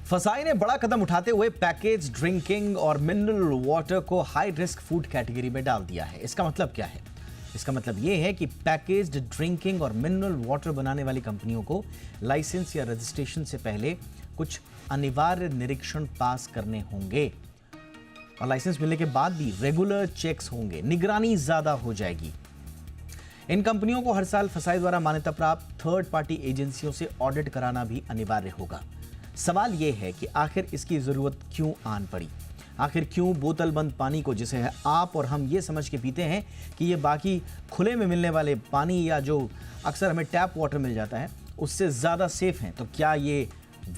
फसाई ने बड़ा कदम उठाते हुए पैकेज ड्रिंकिंग और मिनरल वाटर को हाई रिस्क फूड कैटेगरी में डाल दिया है। इसका मतलब क्या है? इसका मतलब यह है कि पैकेज्ड ड्रिंकिंग और मिनरल वाटर बनाने वाली कंपनियों को लाइसेंस या रजिस्ट्रेशन से पहले कुछ अनिवार्य निरीक्षण पास करने होंगे और लाइसेंस मिलने के बाद भी रेगुलर चेक्स होंगे, निगरानी ज्यादा हो जाएगी। इन कंपनियों को हर साल फसाई द्वारा मान्यता प्राप्त थर्ड पार्टी एजेंसियों से ऑडिट कराना भी अनिवार्य होगा। सवाल यह है कि आखिर इसकी जरूरत क्यों आन पड़ी? आखिर क्यों बोतल बंद पानी को, जिसे है आप और हम ये समझ के पीते हैं कि ये बाकी खुले में मिलने वाले पानी या जो अक्सर हमें टैप वाटर मिल जाता है उससे ज़्यादा सेफ हैं, तो क्या ये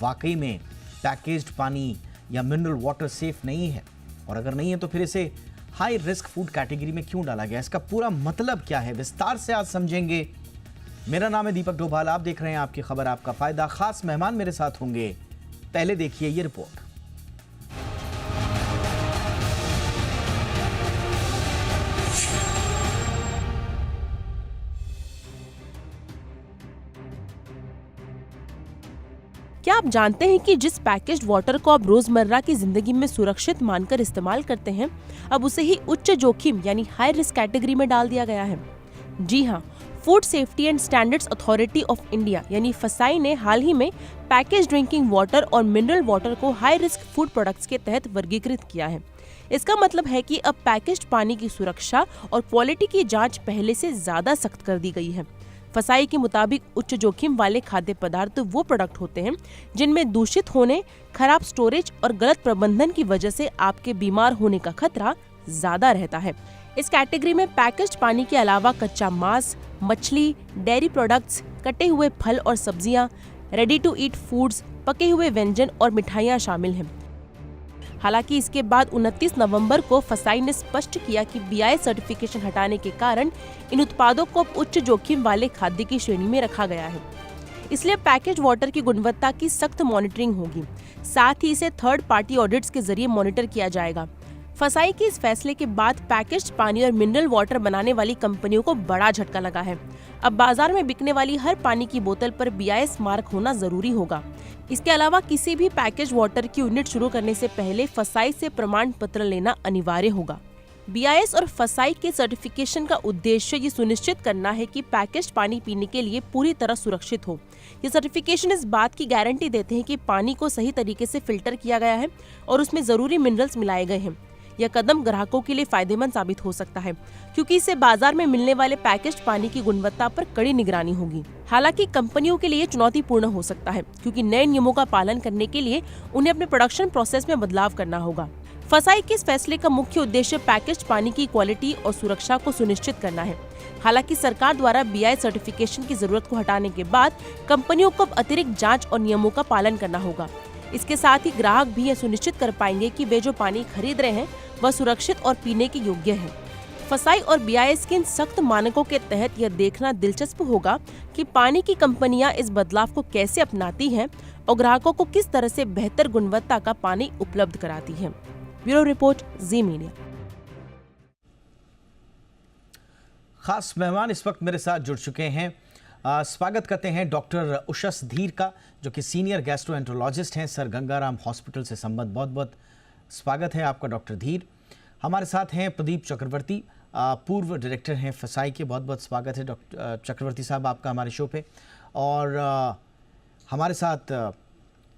वाकई में पैकेज्ड पानी या मिनरल वाटर सेफ नहीं है? और अगर नहीं है तो फिर इसे हाई रिस्क फूड कैटेगरी में क्यों डाला गया? इसका पूरा मतलब क्या है, विस्तार से आज समझेंगे। मेरा नाम है दीपक डोभाल, आप देख रहे हैं आपकी खबर आपका फायदा। खास मेहमान मेरे साथ होंगे, पहले देखिए ये रिपोर्ट। क्या आप जानते हैं कि जिस पैकेज्ड वाटर को आप रोजमर्रा की जिंदगी में सुरक्षित मानकर इस्तेमाल करते हैं, अब उसे ही उच्च जोखिम यानी हाई रिस्क कैटेगरी में डाल दिया गया है। जी हाँ, food safety and standards authority of India यानी फसाई ने हाल ही में पैकेज ड्रिंकिंग वाटर और मिनरल वाटर को हाई रिस्क फूड प्रोडक्ट्स के तहत वर्गीकृत किया है। इसका मतलब है कि अब पैकेज्ड पानी की सुरक्षा और क्वालिटी की जांच पहले से ज्यादा सख्त कर दी गई है। फसाई के मुताबिक उच्च जोखिम वाले खाद्य पदार्थ वो प्रोडक्ट होते हैं जिनमें दूषित होने, खराब स्टोरेज और गलत प्रबंधन की वजह से आपके बीमार होने का खतरा ज्यादा रहता है। इस कैटेगरी में पैकेज्ड पानी के अलावा कच्चा मांस, मछली, डेयरी प्रोडक्ट्स, कटे हुए फल और सब्जियां, रेडी टू ईट फूड्स, पके हुए व्यंजन और मिठाइयां शामिल हैं। हालांकि इसके बाद 29 नवंबर को फसाई ने स्पष्ट किया कि बीआईएस सर्टिफिकेशन हटाने के कारण इन उत्पादों को अब उच्च जोखिम वाले खाद्य की श्रेणी में रखा गया है। इसलिए पैकेज वाटर की गुणवत्ता की सख्त मॉनिटरिंग होगी, साथ ही इसे थर्ड पार्टी ऑडिट्स के जरिए मॉनिटर किया जाएगा। फसाई के इस फैसले के बाद पैकेज्ड पानी और मिनरल वाटर बनाने वाली कंपनियों को बड़ा झटका लगा है। अब बाजार में बिकने वाली हर पानी की बोतल पर बीआईएस मार्क होना जरूरी होगा। इसके अलावा किसी भी पैकेज वाटर की यूनिट शुरू करने से पहले फसाई से प्रमाण पत्र लेना अनिवार्य होगा। बीआईएस और फसाई के सर्टिफिकेशन का उद्देश्य ये सुनिश्चित करना है कि पैकेज्ड पानी पीने के लिए पूरी तरह सुरक्षित हो। ये सर्टिफिकेशन इस बात की गारंटी देते हैं कि पानी को सही तरीके से फिल्टर किया गया है और उसमें जरूरी मिनरल्स मिलाए गए हैं। यह कदम ग्राहकों के लिए फायदेमंद साबित हो सकता है, क्योंकि इससे बाजार में मिलने वाले पैकेज्ड पानी की गुणवत्ता पर कड़ी निगरानी होगी। हालांकि कंपनियों के लिए चुनौतीपूर्ण हो सकता है, क्योंकि नए नियमों का पालन करने के लिए उन्हें अपने प्रोडक्शन प्रोसेस में बदलाव करना होगा। फसाई के इस फैसले का मुख्य उद्देश्य पैकेज्ड पानी की क्वालिटी और सुरक्षा को सुनिश्चित करना है। हालांकि सरकार द्वारा बीआईएस सर्टिफिकेशन की जरूरत को हटाने के बाद कंपनियों को अतिरिक्त जांच और नियमों का पालन करना होगा। इसके साथ ही ग्राहक भी यह सुनिश्चित कर पाएंगे कि वे जो पानी खरीद रहे हैं वह सुरक्षित और पीने के योग्य है। फसाई और बीआईएस के इन सख्त मानकों के तहत यह देखना दिलचस्प होगा कि पानी की कंपनियां इस बदलाव को कैसे अपनाती हैं और ग्राहकों को किस तरह से बेहतर गुणवत्ता का पानी उपलब्ध कराती हैं। ब्यूरो रिपोर्ट, जी मीडिया। खास मेहमान इस वक्त मेरे साथ जुड़ चुके हैं। स्वागत करते हैं डॉक्टर उषस धीर का, जो कि सीनियर गैस्ट्रोएंटरोलॉजिस्ट हैं, सर गंगाराम हॉस्पिटल से संबद्ध। बहुत बहुत स्वागत है आपका डॉक्टर धीर। हमारे साथ हैं प्रदीप चक्रवर्ती, पूर्व डायरेक्टर हैं फसाई के। बहुत बहुत स्वागत है डॉक्टर चक्रवर्ती साहब आपका हमारे शो पे। और हमारे साथ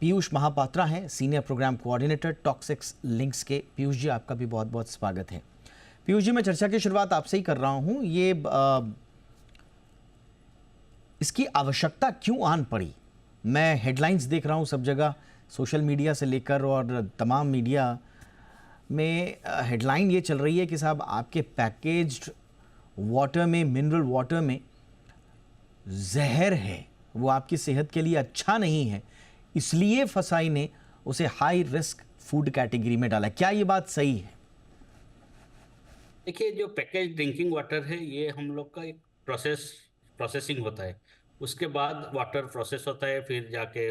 पीयूष महापात्रा हैं, senior programme coordinator Toxics Link के। पीयूष जी, आपका भी बहुत बहुत स्वागत है। पीयूष जी, मैं चर्चा की शुरुआत आपसे ही कर रहा हूँ। ये इसकी आवश्यकता क्यों आन पड़ी? मैं हेडलाइंस देख रहा हूँ सब जगह, सोशल मीडिया से लेकर और तमाम मीडिया में हेडलाइन ये चल रही है कि साहब आपके पैकेज्ड वाटर में, मिनरल वाटर में जहर है, वो आपकी सेहत के लिए अच्छा नहीं है, इसलिए फसाई ने उसे हाई रिस्क फूड कैटेगरी में डाला। क्या ये बात सही है? देखिए, जो पैकेज ड्रिंकिंग वाटर है ये हम लोग का एक प्रोसेसिंग होता है। उसके बाद वाटर प्रोसेस होता है, फिर जाके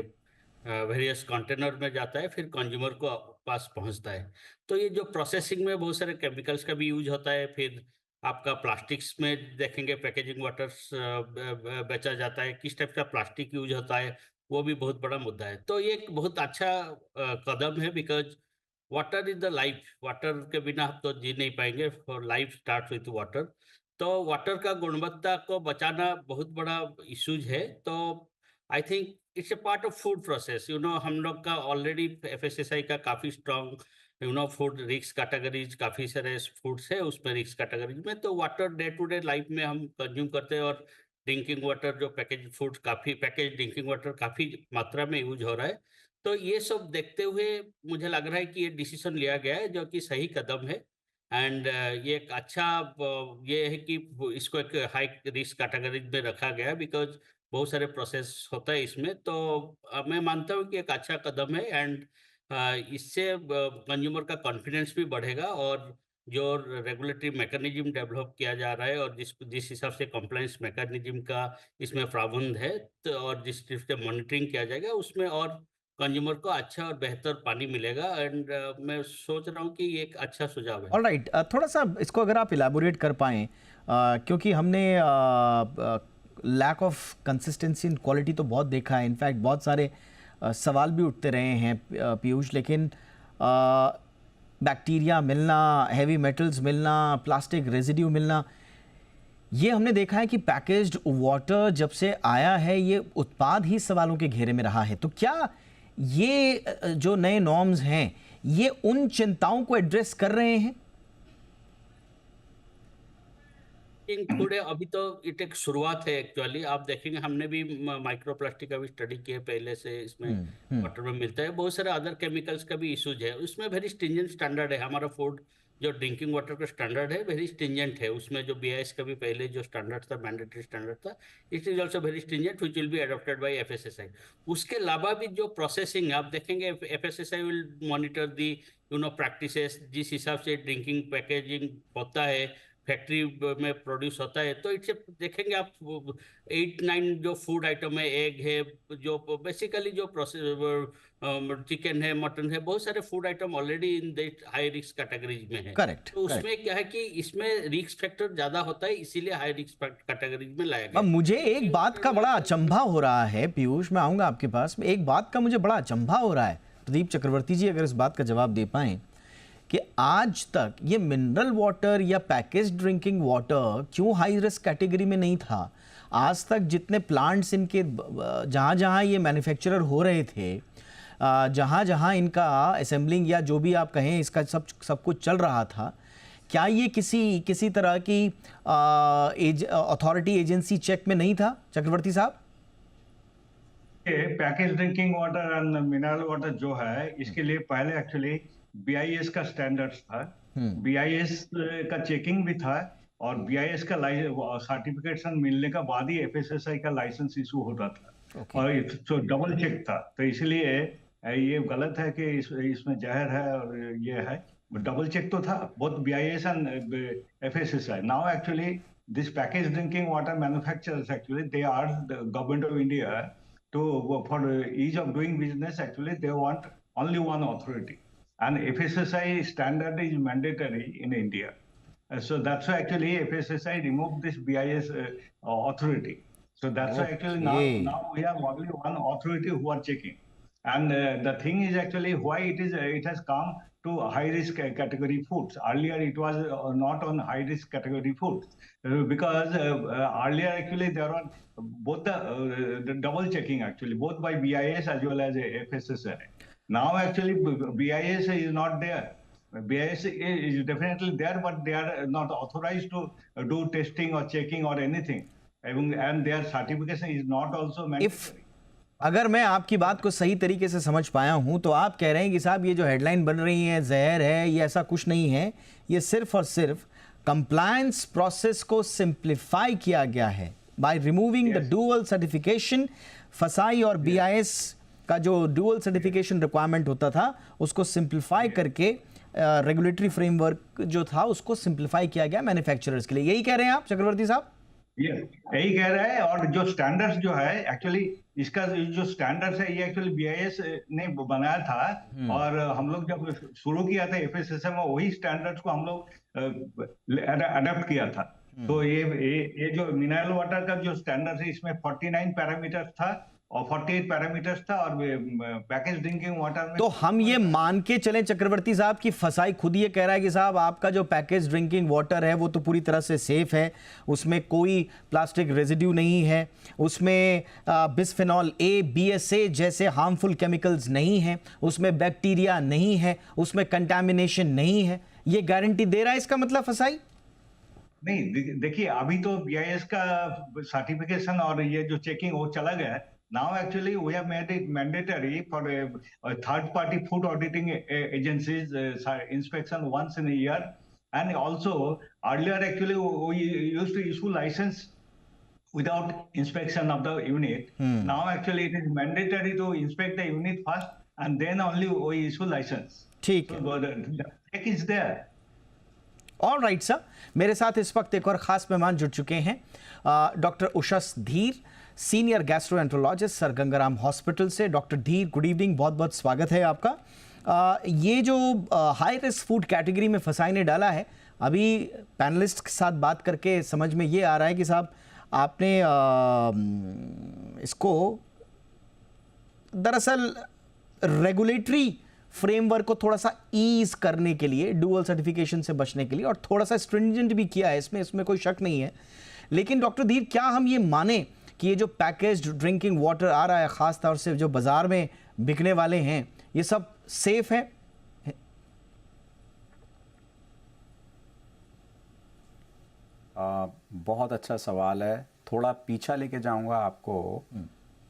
वेरियस कंटेनर में जाता है, फिर कंज्यूमर को पास पहुंचता है। तो ये जो प्रोसेसिंग में बहुत सारे केमिकल्स का भी यूज होता है। फिर आपका प्लास्टिक्स में देखेंगे पैकेजिंग वाटर्स बेचा जाता है, किस टाइप का प्लास्टिक यूज होता है, वो भी बहुत बड़ा मुद्दा है। तो ये एक बहुत अच्छा कदम है, because water is the life. Water के बिना हम तो जी नहीं पाएंगे, और लाइफ स्टार्ट विथ वाटर। तो वाटर का गुणवत्ता को बचाना बहुत बड़ा इशूज है। तो I think it's a part of food process. हम लोग का ऑलरेडी एफएसएसआई का काफ़ी स्ट्रॉन्ग फूड रिस्क कैटेगरीज, काफ़ी सारे फूड्स है उसमें रिस्क कैटेगरीज में। तो water day to day life में हम कंज्यूम करते हैं, और ड्रिंकिंग वाटर जो पैकेज फूड, काफ़ी पैकेज ड्रिंकिंग वाटर काफ़ी मात्रा में यूज हो रहा है। तो ये सब देखते हुए मुझे लग रहा है कि ये डिसीजन लिया गया है, जो कि सही कदम है। एंड ये एक अच्छा ये है कि इसको एक हाई रिस्क कैटेगरी में रखा गया है, बिकॉज बहुत सारे प्रोसेस होता है इसमें। तो मैं मानता हूँ कि एक अच्छा कदम है। एंड इससे कंज्यूमर का कॉन्फिडेंस भी बढ़ेगा, और जो रेगुलेटरी मैकेनिज्म डेवलप किया जा रहा है, और जिस जिस हिसाब से कंप्लायंस मैकेनिज्म का इसमें प्रावधान है, तो और जिस तरह से मॉनिटरिंग किया जाएगा उसमें, और कंज्यूमर को अच्छा और बेहतर पानी मिलेगा। एंड मैं सोच रहा हूँ कि ये एक अच्छा सुझाव है। ऑलराइट, थोड़ा सा इसको अगर आप इलेबोरेट कर पाएँ, क्योंकि हमने lack of consistency in quality तो बहुत देखा है। इनफैक्ट बहुत सारे सवाल भी उठते रहे हैं पीयूष, लेकिन बैक्टीरिया मिलना, हैवी मेटल्स मिलना, प्लास्टिक रेजिड्यू मिलना, ये हमने देखा है कि पैकेज्ड वाटर जब से आया है ये उत्पाद ही सवालों के घेरे में रहा है। तो क्या ये जो नए नॉर्म्स हैं ये उन चिंताओं को एड्रेस कर रहे हैं? थोड़े अभी तो इट एक शुरुआत है एक्चुअली। आप देखेंगे हमने भी माइक्रो प्लास्टिक का भी स्टडी किया पहले से, इसमें वाटर में मिलता है। बहुत सारे अदर केमिकल्स का भी इशूज है। उसमें वेरी स्ट्रिंजेंट स्टैंडर्ड है। हमारा फूड जो ड्रिंकिंग वाटर का स्टैंडर्ड है वेरी स्ट्रिंजेंट है। उसमें जो BIS का भी पहले जो स्टैंडर्ड था, मैंडेटरी स्टैंडर्ड था, it is also very stringent, which will be adopted by FSSAI। उसके अलावा भी जो प्रोसेसिंग आप देखेंगे, FSSAI will monitor the practices, जिस हिसाब से ड्रिंकिंग पैकेजिंग होता है, फैक्ट्री में प्रोड्यूस होता है। तो इट्स देखेंगे आप 8-9 जो फूड आइटम है, एग है, जो बेसिकली जो प्रोसेस चिकन है, मटन है, बहुत सारे food item already in that high risk categories में है। करेक्ट, तो करेक्ट। उसमें क्या है कि इसमें रिस्क फैक्टर ज्यादा होता है, इसीलिए हाई रिस्क कैटेगरीज में लाया गया अब है। मुझे एक बात का बड़ा अचंभा हो रहा है पीयूष, मैं आऊंगा आपके पास। एक बात का मुझे बड़ा अचंभा हो रहा है, प्रदीप चक्रवर्ती जी अगर इस बात का जवाब दे पाएं कि आज तक ये मिनरल वाटर या पैकेज ड्रिंकिंग वाटर क्यों हाई रिस्क कैटेगरी में नहीं था? आज तक जितने प्लांट्स इनके जहाँ जहाँ ये मैन्युफैक्चरर हो रहे थे, जहाँ जहाँ इनका असेंबलिंग या जो भी आप कहें इसका सब कुछ चल रहा था, क्या ये किसी तरह की अथॉरिटी एजेंसी चेक में नहीं था चक्रवर्ती साहब? Package drinking water and mineral water जो है, इसके लिए पहले एक्चुअली BIS का स्टैंडर्ड्स था। BIS का चेकिंग भी था, और BIS का सर्टिफिकेशन मिलने का बाद ही FSSAI का लाइसेंस इशू होता था। और तो डबल चेक था। तो इसलिए ये गलत है कि इसमें जहर है और ये है। डबल चेक तो था both BIS and FSSAI। Now actually this package drinking water manufacturers actually they are the government of India to for ease of doing business. Actually they want only one authority, and FSSAI standard is mandatory in India. So that's why actually FSSAI removed this BIS authority. So that's why actually now we have only one authority who are checking. And the thing is actually why it has come to high risk category foods. Earlier it was not on high risk category foods, because earlier actually there were both the double checking actually, both by BIS as well as FSSAI. Now actually BIS is not there. BIS is definitely there, but they are not authorized to do testing or checking or anything, and their certification is not also mandatory. अगर मैं आपकी बात को सही तरीके से समझ पाया हूं तो आप कह रहे हैं कि साहब ये जो हेडलाइन बन रही है जहर है, ये ऐसा कुछ नहीं है। ये सिर्फ और सिर्फ कंप्लायंस प्रोसेस को सिंप्लीफाई किया गया है by removing the dual certification. FSSAI और BIS का जो डुअल सर्टिफिकेशन रिक्वायरमेंट होता था उसको सिंप्लीफाई करके रेगुलेटरी फ्रेमवर्क जो था उसको सिंप्लीफाई किया गया मैन्युफैक्चरर्स के लिए। यही कह रहे हैं आप चक्रवर्ती साहब? यही कह रहा है। और जो स्टैंडर्ड्स जो है एक्चुअली, इसका जो स्टैंडर्ड्स है ये एक्चुअली BIS ने बनाया था, और हम लोग जब शुरू किया था FSSAI में वही स्टैंडर्ड्स को हम लोग अडॉप्ट किया था। तो ये जो मिनरल वाटर का जो स्टैंडर्ड है इसमें 49 पैरामीटर्स था, और 48 पैरामीटर्स था, और पैकेज ड्रिंकिंग वाटर में तो हम ये मान के चलें चक्रवर्ती साहब की फसाई खुद ये कह रहा है कि साहब आपका जो पैकेज ड्रिंकिंग वाटर है वो तो पूरी तरह से सेफ है, उसमें कोई प्लास्टिक रेजिड्यू नहीं है, उसमें बिस्फेनॉल ए, BSA जैसे हार्मफुल केमिकल्स नहीं हैं, उसमें बैक्टीरिया नहीं है, उसमें कंटामिनेशन नहीं है, ये गारंटी दे रहा है इसका मतलब फसाई? नहीं, देखिए अभी तो BIS का सर्टिफिकेशन और ये जो चेकिंग वो चला गया है। Now actually we have made it mandatory for third party food auditing agencies inspection once in a year, and also earlier actually we used to issue license without inspection of the unit. Now actually it is mandatory to inspect the unit first and then only we issue license. ठीक है, So the check is there. All right sir. मेरे साथ इस वक्त एक और खास मेहमान जुड़ चुके हैं, डॉक्टर उषस धीर, senior gastroenterologist, sir Gangaram hospital से। डॉक्टर धीर, गुड इवनिंग, बहुत बहुत स्वागत है आपका। ये जो हाई रिस्क फूड कैटेगरी में फसाई ने डाला है, अभी पैनलिस्ट के साथ बात करके समझ में ये आ रहा है कि साहब आपने इसको दरअसल रेगुलेटरी फ्रेमवर्क को थोड़ा सा ईज करने के लिए, डुअल सर्टिफिकेशन से बचने के लिए, और थोड़ा सा स्ट्रिंजेंट भी किया है, इसमें कोई शक नहीं है। लेकिन डॉक्टर धीर, क्या हम ये माने कि ये जो पैकेज्ड ड्रिंकिंग वाटर आ रहा है, ख़ास तौर से जो बाज़ार में बिकने वाले हैं, ये सब सेफ है? बहुत अच्छा सवाल है। थोड़ा पीछा लेके जाऊंगा आपको।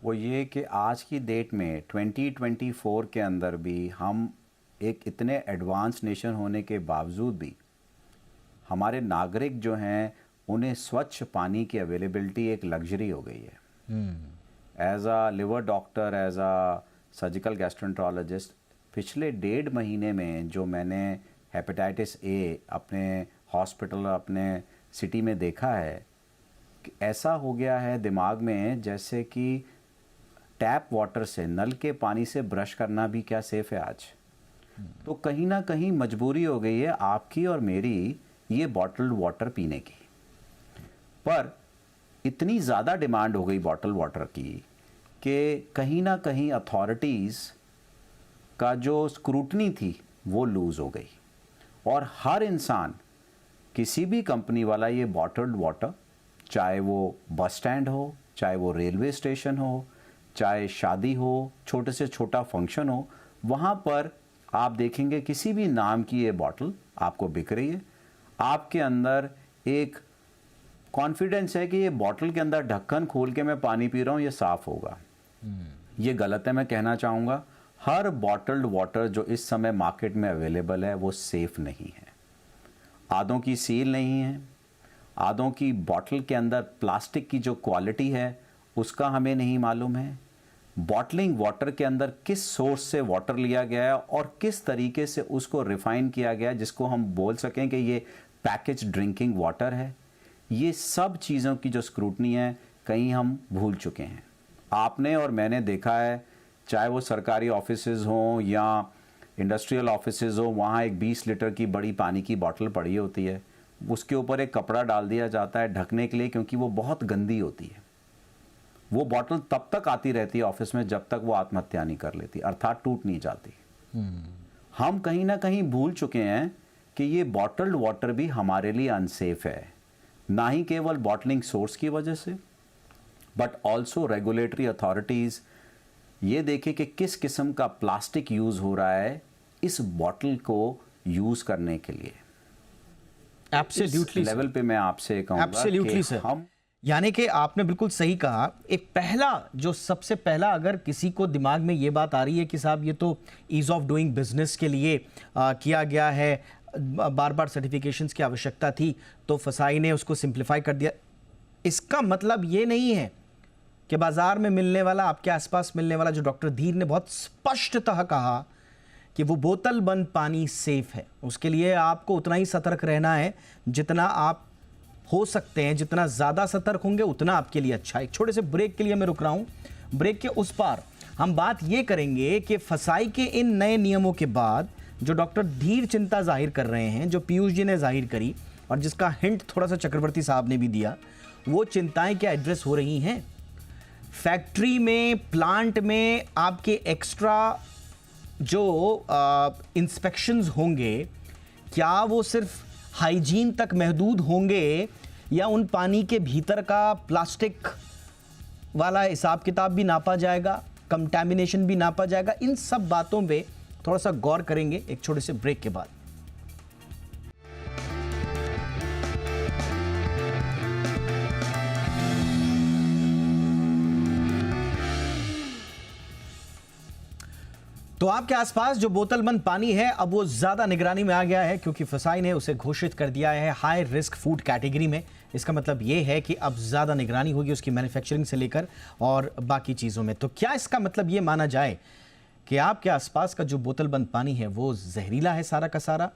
वो ये कि आज की डेट में 2024 के अंदर भी हम एक इतने एडवांस नेशन होने के बावजूद भी हमारे नागरिक जो हैं उन्हें स्वच्छ पानी की अवेलेबिलिटी एक लग्जरी हो गई है। As a liver doctor, as a surgical gastroenterologist, पिछले 1.5 महीने में जो मैंने हेपेटाइटिस ए अपने हॉस्पिटल, अपने सिटी में देखा है, कि ऐसा हो गया है दिमाग में जैसे कि टैप वाटर से, नल के पानी से ब्रश करना भी क्या सेफ है आज। तो कहीं ना कहीं मजबूरी हो गई है आपकी और मेरी ये बॉटल्ड वाटर पीने की। पर इतनी ज़्यादा डिमांड हो गई बॉटल वाटर की कि कहीं ना कहीं अथॉरिटीज़ का जो स्क्रूटनी थी वो लूज़ हो गई, और हर इंसान, किसी भी कंपनी वाला ये बॉटल्ड वाटर, चाहे वो बस स्टैंड हो, चाहे वो रेलवे स्टेशन हो, चाहे शादी हो, छोटे से छोटा फंक्शन हो, वहाँ पर आप देखेंगे किसी भी नाम की ये बॉटल आपको बिक रही है। आपके अंदर एक कॉन्फिडेंस है कि ये बॉटल के अंदर ढक्कन खोल के मैं पानी पी रहा हूँ, ये साफ़ होगा। ये गलत है। मैं कहना चाहूँगा हर बॉटल्ड वाटर जो इस समय मार्केट में अवेलेबल है वो सेफ़ नहीं है। आधों की सील नहीं है, आधों की बॉटल के अंदर प्लास्टिक की जो क्वालिटी है उसका हमें नहीं मालूम है। बॉटलिंग वाटर के अंदर किस सोर्स से वाटर लिया गया है और किस तरीके से उसको रिफाइन किया गया है जिसको हम बोल सकें कि ये पैकेज ड्रिंकिंग वाटर है। ये सब चीज़ों की जो स्क्रूटनी है कहीं हम भूल चुके हैं। आपने और मैंने देखा है, चाहे वो सरकारी ऑफिसेज हों या इंडस्ट्रियल ऑफिसेज हो, वहाँ एक 20 लीटर की बड़ी पानी की बोतल पड़ी होती है, उसके ऊपर एक कपड़ा डाल दिया जाता है ढकने के लिए, क्योंकि वो बहुत गंदी होती है। वो बोतल तब तक आती रहती है ऑफिस में जब तक वो आत्महत्या नहीं कर लेती, अर्थात टूट नहीं जाती। हम कहीं ना कहीं भूल चुके हैं कि ये बॉटल्ड वाटर भी हमारे लिए अनसेफ है, ना ही केवल बॉटलिंग सोर्स की वजह से, बट ऑल्सो रेगुलेटरी अथॉरिटीज़ ये देखें कि किस किस्म का प्लास्टिक यूज़ हो रहा है इस बॉटल को यूज़ करने के लिए। एब्सोल्युटली लेवल पे मैं आपसे कहूँगा एब्सोल्युटली सर, हम, यानी कि आपने बिल्कुल सही कहा। एक पहला, जो सबसे पहला, अगर किसी को दिमाग में ये बात आ रही है कि साहब ये तो ईज़ ऑफ डूइंग बिजनेस के लिए किया गया है, बार बार सर्टिफिकेशंस की आवश्यकता थी, तो फसाई ने उसको सिंप्लीफाई कर दिया। इसका मतलब ये नहीं है कि बाज़ार में मिलने वाला, आपके आसपास मिलने वाला, जो डॉक्टर धीर ने बहुत स्पष्टतः कहा कि वो बोतल बंद पानी सेफ है, उसके लिए आपको उतना ही सतर्क रहना है जितना आप हो सकते हैं। जितना ज़्यादा सतर्क होंगे उतना आपके लिए अच्छा है। एक छोटे से ब्रेक के लिए मैं रुक रहा हूँ। ब्रेक के उस पार हम बात ये करेंगे कि फसाई के इन नए नियमों के बाद जो डॉक्टर धीर चिंता जाहिर कर रहे हैं, जो पीयूष जी ने जाहिर करी और जिसका हिंट थोड़ा सा चक्रवर्ती साहब ने भी दिया, वो चिंताएं क्या एड्रेस हो रही हैं? फैक्ट्री में, प्लांट में आपके एक्स्ट्रा जो इंस्पेक्शंस होंगे, क्या वो सिर्फ हाइजीन तक महदूद होंगे या उन पानी के भीतर का प्लास्टिक वाला हिसाब किताब भी नापा जाएगा, कंटैमिनेशन भी नापा जाएगा? इन सब बातों पे थोड़ा सा गौर करेंगे एक छोटे से ब्रेक के बाद। तो आपके आसपास जो बोतलबंद पानी है अब वो ज्यादा निगरानी में आ गया है, क्योंकि फसाई ने उसे घोषित कर दिया है हाई रिस्क फूड कैटेगरी में। इसका मतलब ये है कि अब ज्यादा निगरानी होगी उसकी मैन्युफैक्चरिंग से लेकर और बाकी चीजों में। तो क्या इसका मतलब ये माना जाए कि आपके आसपास का जो बोतलबंद पानी है वो जहरीला है सारा का सारा?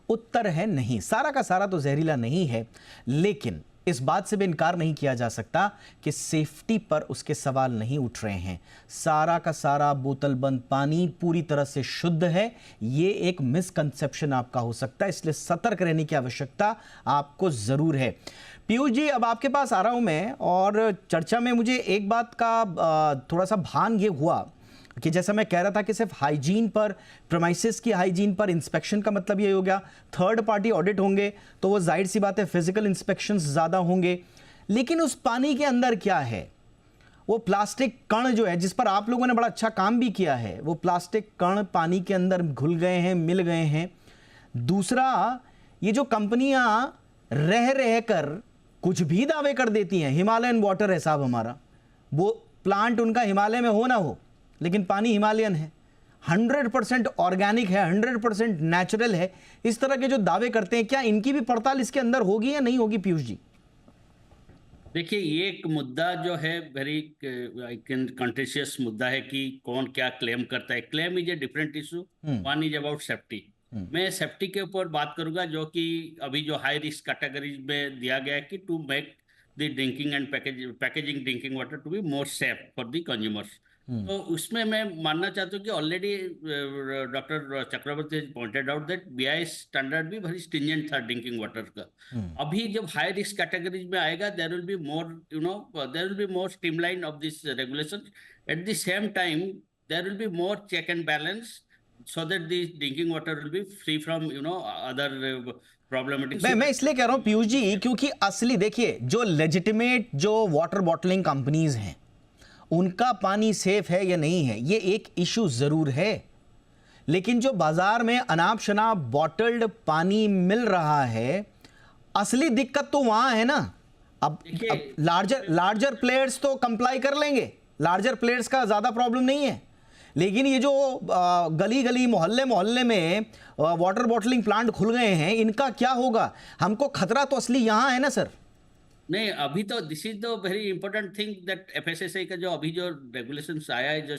उत्तर है नहीं, सारा का सारा तो जहरीला नहीं है, लेकिन इस बात से भी इनकार नहीं किया जा सकता कि सेफ्टी पर उसके सवाल नहीं उठ रहे हैं। सारा का सारा बोतलबंद पानी पूरी तरह से शुद्ध है, ये एक मिसकंसेप्शन आपका हो सकता है, इसलिए सतर्क रहने की आवश्यकता आपको जरूर है। पीयूष जी, अब आपके पास आ रहा हूं मैं, और चर्चा में मुझे एक बात का थोड़ा सा भान ये हुआ कि जैसा मैं कह रहा था कि सिर्फ हाइजीन पर, प्रेमाइसेस की हाइजीन पर इंस्पेक्शन का मतलब ये हो गया, थर्ड पार्टी ऑडिट होंगे तो वो जाहिर सी बात है फिजिकल इंस्पेक्शंस ज़्यादा होंगे, लेकिन उस पानी के अंदर क्या है? वो प्लास्टिक कण जो है, जिस पर आप लोगों ने बड़ा अच्छा काम भी किया है, वो प्लास्टिक कण पानी के अंदर घुल गए हैं, मिल गए हैं। दूसरा, ये जो कंपनियां रह कर कुछ भी दावे कर देती हैं, हिमालयन वाटर है साहब हमारा, वो प्लांट उनका हिमालय में हो ना हो, लेकिन पानी हिमालयन है, 100% ऑर्गेनिक है, 100% नेचुरल है, इस तरह के जो दावे करते हैं, क्या इनकी भी पड़ताल इसके अंदर होगी या नहीं होगी पीयूष जी? देखिए, ये एक मुद्दा जो है वेरी कंटेशियस मुद्दा है कि कौन क्या क्लेम करता है। Claim is a different issue, one is about safety. मैं सेफ्टी के ऊपर बात करूंगा, जो कि अभी जो हाई रिस्क कैटेगरीज में दिया गया है कि to make the drinking and packaging drinking water to be more safe for the consumers. तो उसमें मैं मानना चाहता हूँ कि already doctor Chakraborty pointed out that BIS standard भी very स्ट्रिंजेंट था ड्रिंकिंग वाटर का। अभी जब हाई रिस्क कैटेगरीज में आएगा, there will be more there will be more streamline of this regulation. At the same time there will be more check and balance so that the drinking water will be free from other problematic। मैं इसलिए कह रहा हूं पीयूष जी, क्योंकि असली देखिए, जो legitimate जो वाटर बॉटलिंग कंपनीज हैं, उनका पानी सेफ है या नहीं है, ये एक इशू जरूर है, लेकिन जो बाजार में अनाप शनाप बॉटल्ड पानी मिल रहा है, असली दिक्कत तो वहां है ना। अब लार्जर प्लेयर्स तो कंप्लाई कर लेंगे, लार्जर प्लेयर्स का ज्यादा प्रॉब्लम नहीं है, लेकिन ये जो गली गली मोहल्ले में वाटर बॉटलिंग प्लांट खुल गए हैं, इनका क्या होगा? हमको खतरा तो असली यहां है ना सर। नहीं, अभी तो this is the very important thing that FSSI का जो अभी जो रेगुलेशंस आया है, जो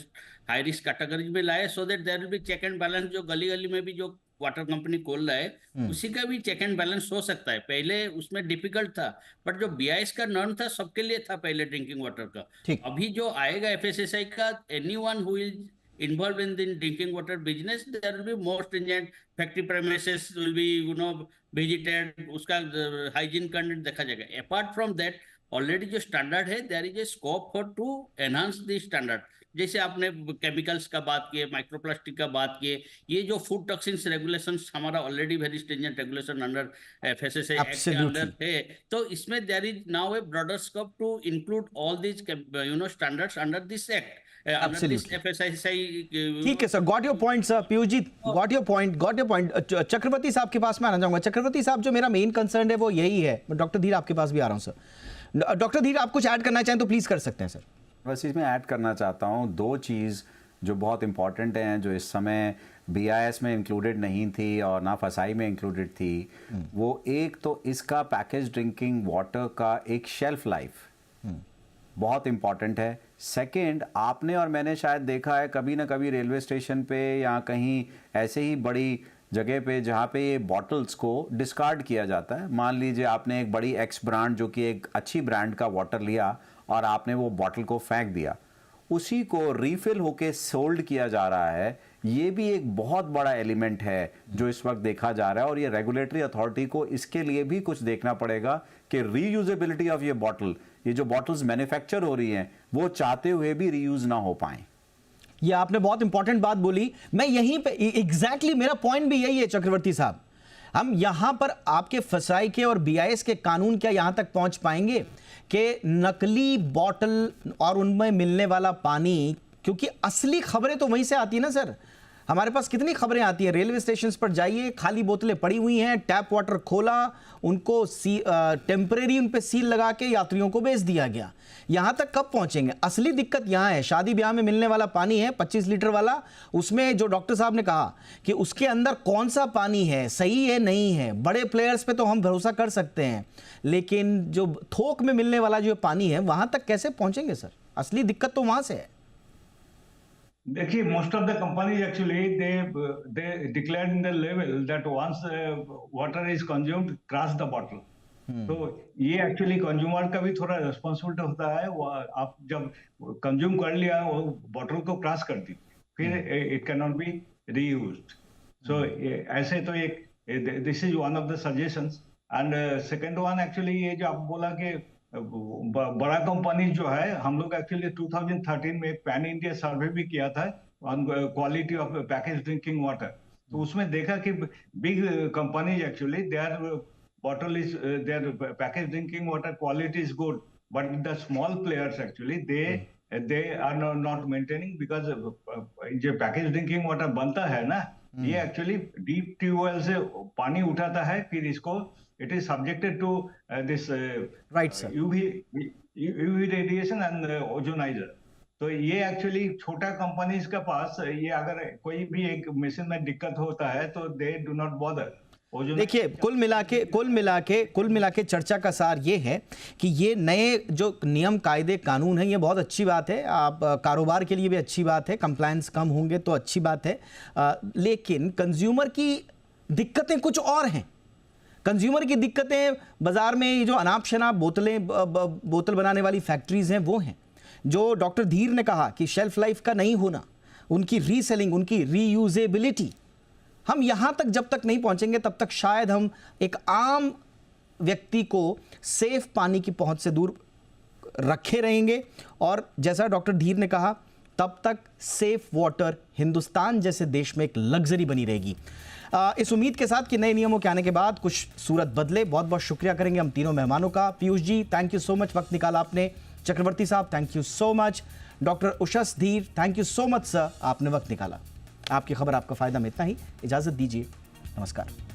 हाई रिस्क कैटेगरी में लाया, so that there will be check and balance. जो गली गली में भी जो वाटर कंपनी खोल रहा है, उसी का भी चेक एंड बैलेंस हो सकता है। पहले उसमें डिफिकल्ट था, बट जो बीआईएस का नॉर्म था सबके लिए था पहले ड्रिंकिंग वाटर का। अभी जो आएगा एफएसएसआई का, anyone who is involved in the drinking water business, there will be more stringent, factory premises will be visited, उसका hygiene content देखा जाएगा। Apart from that, already जो standard है, there is a scope for to enhance the standard। जैसे आपने chemicals का बात किए, माइक्रोप्लास्टिक का बात किए, ये जो फूड टॉक्सिन्स रेगुलेशंस हमारा already very stringent regulation under FSSAI act के अंदर है, तो इसमें there is now a broader scope to include all these standards under this act. ठीक है sir, got your point sir. Piyush ji, got your point. Chakravarti साहब के पास मैं आना चाहूंगा। चक्रवर्ती साहब, जो मेरा मेन कंसर्न है वो यही है। डॉक्टर धीर आपके पास भी आ रहा हूं सर। डॉक्टर धीर, आप कुछ ऐड करना चाहें तो प्लीज कर सकते हैं सर। बस इसमें ऐड करना चाहता हूं दो चीज़ जो बहुत इंपॉर्टेंट हैं, जो इस समय बीआईएस में इंक्लूडेड नहीं थी और ना फसाई में इंक्लूडेड थी। वो एक तो इसका पैकेज ड्रिंकिंग वाटर का एक शेल्फ लाइफ बहुत इंपॉर्टेंट है। सेकंड, आपने और मैंने शायद देखा है कभी ना कभी रेलवे स्टेशन पे या कहीं ऐसे ही बड़ी जगह पे जहाँ पे ये बॉटल्स को डिस्कार्ड किया जाता है। मान लीजिए आपने एक बड़ी एक्स ब्रांड, जो कि एक अच्छी ब्रांड का वाटर लिया और आपने वो बॉटल को फेंक दिया, उसी को रीफिल होके सोल्ड किया जा रहा है। ये भी एक बहुत बड़ा एलिमेंट है जो इस वक्त देखा जा रहा है, और ये रेगुलेटरी अथॉरिटी को इसके लिए भी कुछ देखना पड़ेगा कि रीयूजेबिलिटी ऑफ ये बॉटल ये जो बॉटल्स मैन्युफैक्चर हो रही हैं वो चाहते हुए भी रीयूज ना हो पाए। ये आपने बहुत इंपॉर्टेंट बात बोली, मैं यहीं पे एग्जैक्टली मेरा पॉइंट भी यही है चक्रवर्ती साहब। हम यहां पर आपके फसाई के और बीआईएस के कानून क्या यहां तक पहुंच पाएंगे कि नकली बॉटल और उनमें मिलने वाला पानी, क्योंकि असली खबरें तो वहीं से आती है ना सर। हमारे पास कितनी खबरें आती हैं, रेलवे स्टेशन पर जाइए, खाली बोतलें पड़ी हुई हैं, टैप वाटर खोला, उनको टेम्परेरी उन पे सील लगा के यात्रियों को भेज दिया गया। यहां तक कब पहुंचेंगे? असली दिक्कत यहां है, शादी ब्याह में मिलने वाला पानी है 25 लीटर वाला, उसमें जो डॉक्टर साहब ने कहा कि उसके अंदर कौन सा पानी है, सही है नहीं है, बड़े प्लेयर्स पे तो हम भरोसा कर सकते हैं, लेकिन जो थोक में मिलने वाला जो पानी है वहां तक कैसे पहुंचेंगे सर? असली दिक्कत तो वहां से है। देखिए, most of the companies actually they declared in the label that once water is consumed, crash the bottle. तो ये एक्चुअली कंज्यूमर का भी थोड़ा रिस्पॉन्सिबिलिटी होता है। वो आप जब कंज्यूम कर लिया वो बॉटल को क्रॉस कर दी, फिर it can not be reused. So ऐसे तो एक this is one of the suggestions. And second one actually ये जो आप बोला कि बड़ा कंपनी जो है, हम लोग एक्चुअली 2013 में एक पैन इंडिया सर्वे भी किया था on quality of package drinking water. तो उसमें देखा कि big companies actually their bottle is their packaged drinking water quality is good, but the small players actually they are not maintaining, because जो packaged drinking water बनता है ना, ये actually deep tubewell से पानी उठाता है, फिर इसको it is subjected to this right sir UV radiation and ozonizer। तो ये एक्चुअली छोटा कंपनीज के पास ये अगर कोई भी एक मशीन में दिक्कत होता है तो दे डू नॉट बॉदर। देखिए, कुल मिला के चर्चा का सार ये है कि ये नए जो नियम कायदे कानून हैं, ये बहुत अच्छी बात है। आप कारोबार के लिए भी अच्छी बात है, कंप्लायंस कम होंगे तो अच्छी बात है, लेकिन कंज्यूमर की दिक्कतें कुछ और हैं। कंज्यूमर की दिक्कतें बाजार में ये जो अनाप शनाप बोतल बनाने वाली फैक्ट्रीज हैं वो हैं। जो डॉक्टर धीर ने कहा कि शेल्फ लाइफ का नहीं होना, उनकी रीसेलिंग, उनकी रीयूजेबिलिटी, हम यहां तक जब तक नहीं पहुंचेंगे तब तक शायद हम एक आम व्यक्ति को सेफ पानी की पहुंच से दूर रखे रहेंगे। और जैसा डॉक्टर धीर ने कहा, तब तक सेफ वाटर हिंदुस्तान जैसे देश में एक लग्जरी बनी रहेगी। इस उम्मीद के साथ कि नए नियमों के आने के बाद कुछ सूरत बदले। बहुत बहुत शुक्रिया करेंगे हम तीनों मेहमानों का। Piyush ji, thank you so much, वक्त निकाला आपने। चक्रवर्ती साहब, thank you so much. Doctor Ushas Dhir, thank you so much sir, आपने वक्त निकाला। आपकी खबर, आपका फायदा में इतना ही। इजाजत दीजिए, नमस्कार।